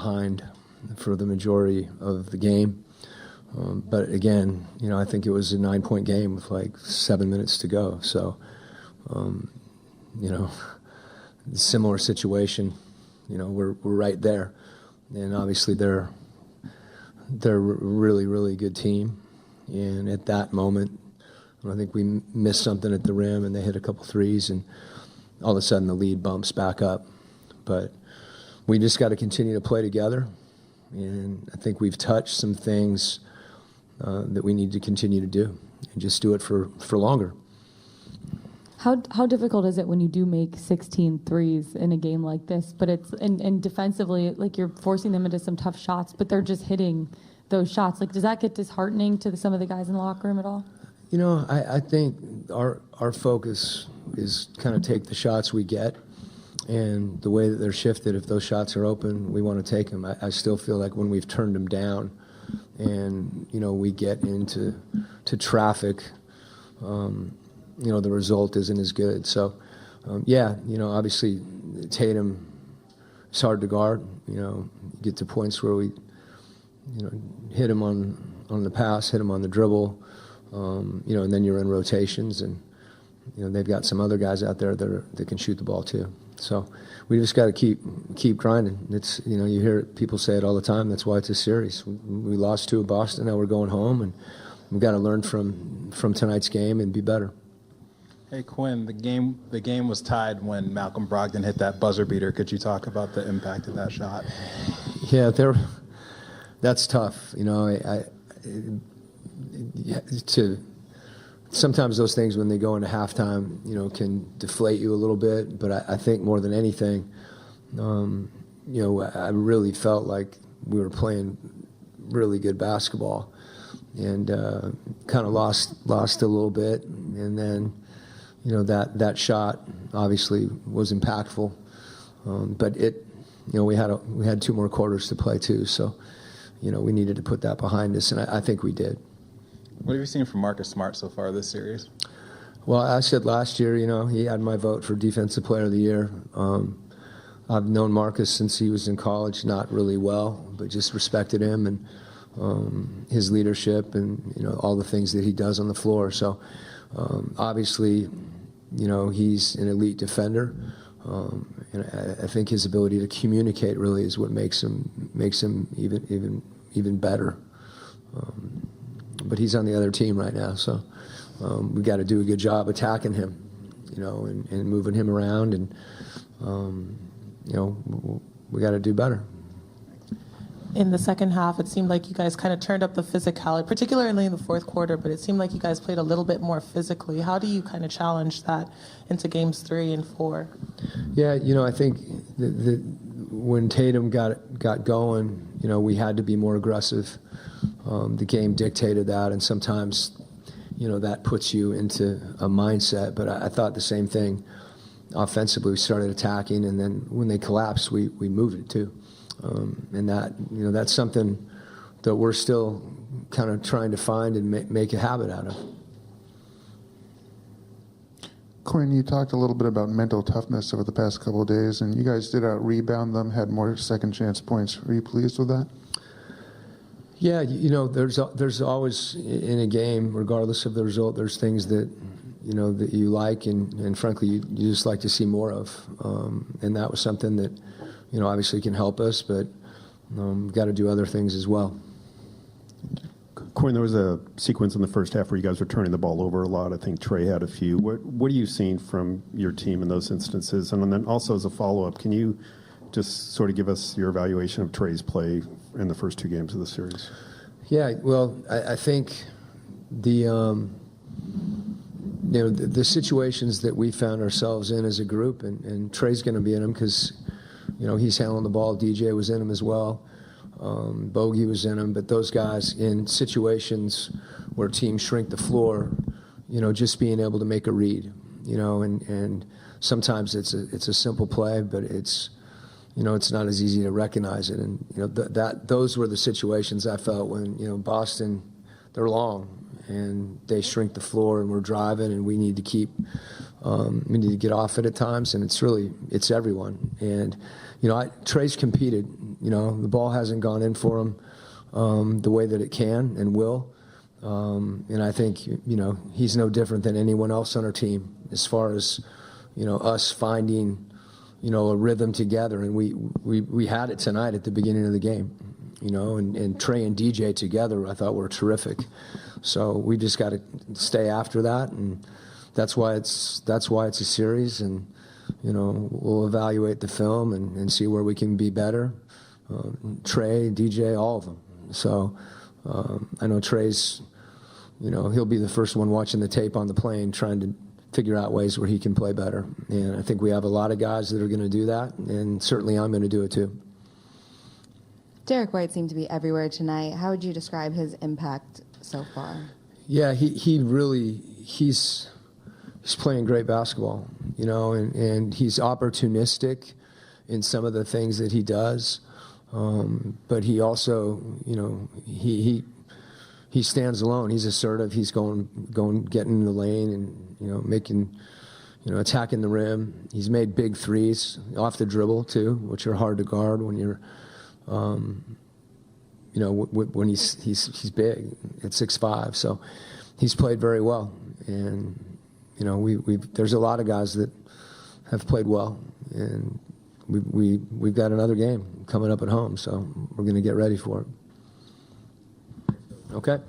behind for the majority of the game. But again, I think it was a 9-point game with like 7 minutes to go. So, similar situation, we're right there. And obviously they're a really, really good team. And at that moment, I think we missed something at the rim and they hit a couple threes and all of a sudden the lead bumps back up. But we just got to continue to play together. And I think we've touched some things that we need to continue to do and just do it for longer. How difficult is it when you do make 16 threes in a game like this, but it's and defensively, like you're forcing them into some tough shots, but they're just hitting those shots? Like, does that get disheartening to some of the guys in the locker room at all? I think our focus is kind of take the shots we get, and the way that they're shifted, if those shots are open, we want to take them. I still feel like when we've turned them down and, we get into traffic, the result isn't as good. So, obviously Tatum, it's hard to guard. You get to points where we, hit him on the pass, hit him on the dribble, and then you're in rotations, and they've got some other guys out there that can shoot the ball too. So we just got to keep grinding. It's you hear people say it all the time. That's why it's a series. We lost to Boston. Now we're going home, and we've got to learn from tonight's game and be better. Hey Quinn, the game was tied when Malcolm Brogdon hit that buzzer beater. Could you talk about the impact of that shot? Yeah, that's tough. Sometimes those things when they go into halftime, can deflate you a little bit. But I think more than anything, I really felt like we were playing really good basketball, and kind of lost a little bit. And then, that shot obviously was impactful. But we had 2 more quarters to play too, so we needed to put that behind us, and I think we did. What have you seen from Marcus Smart so far this series? Well, I said last year, he had my vote for Defensive Player of the Year. I've known Marcus since he was in college, not really well, but just respected him and his leadership and, all the things that he does on the floor. So, obviously, he's an elite defender. And I think his ability to communicate really is what makes him even better. But he's on the other team right now, so we got to do a good job attacking him, and moving him around, and we got to do better. In the second half, it seemed like you guys kind of turned up the physicality, particularly in the fourth quarter, but it seemed like you guys played a little bit more physically. How do you kind of challenge that into games 3 and 4? Yeah, I think that when Tatum got going, we had to be more aggressive. The game dictated that, and sometimes, that puts you into a mindset. But I thought the same thing offensively. We started attacking, and then when they collapsed, we moved it too. And that's something that we're still kind of trying to find and make a habit out of. Quinn, you talked a little bit about mental toughness over the past couple of days, and you guys did out-rebound them, had more second chance points. Were you pleased with that? Yeah, there's always in a game, regardless of the result, there's things that that you like, and frankly you just like to see more of, and that was something that obviously can help us, but we've got to do other things as well. Quinn, there was a sequence in the first half where you guys were turning the ball over a lot. I think Trey had a few. What are you seeing from your team in those instances? And then also as a follow-up, can you just sort of give us your evaluation of Trey's play in the first 2 games of the series? Yeah, well, I think the situations that we found ourselves in as a group, and Trey's going to be in them because he's handling the ball. DJ was in them as well. Bogey was in them, but those guys in situations where teams shrink the floor, just being able to make a read, and sometimes it's a simple play, but it's not as easy to recognize it. And those were the situations I felt when Boston, they're long, and they shrink the floor, and we're driving, and we need to get off it at times, and it's everyone. And Trey's competed. The ball hasn't gone in for him the way that it can and will. And I think, he's no different than anyone else on our team as far as, us finding, a rhythm together. And we had it tonight at the beginning of the game, and Trey and DJ together, I thought were terrific. So we just got to stay after that. And that's why it's a series. And, we'll evaluate the film and see where we can be better. Trey, DJ, all of them. So I know Trey's, he'll be the first one watching the tape on the plane trying to figure out ways where he can play better. And I think we have a lot of guys that are going to do that, and certainly I'm going to do it too. Derek White seemed to be everywhere tonight. How would you describe his impact so far? Yeah, he's playing great basketball, and he's opportunistic in some of the things that he does. But he also, he stands alone. He's assertive. He's getting in the lane and, making, attacking the rim. He's made big threes off the dribble too, which are hard to guard when you're, when he's big at 6'5". So he's played very well. And, there's a lot of guys that have played well, and we've got another game coming up at home, so we're going to get ready for it. Okay.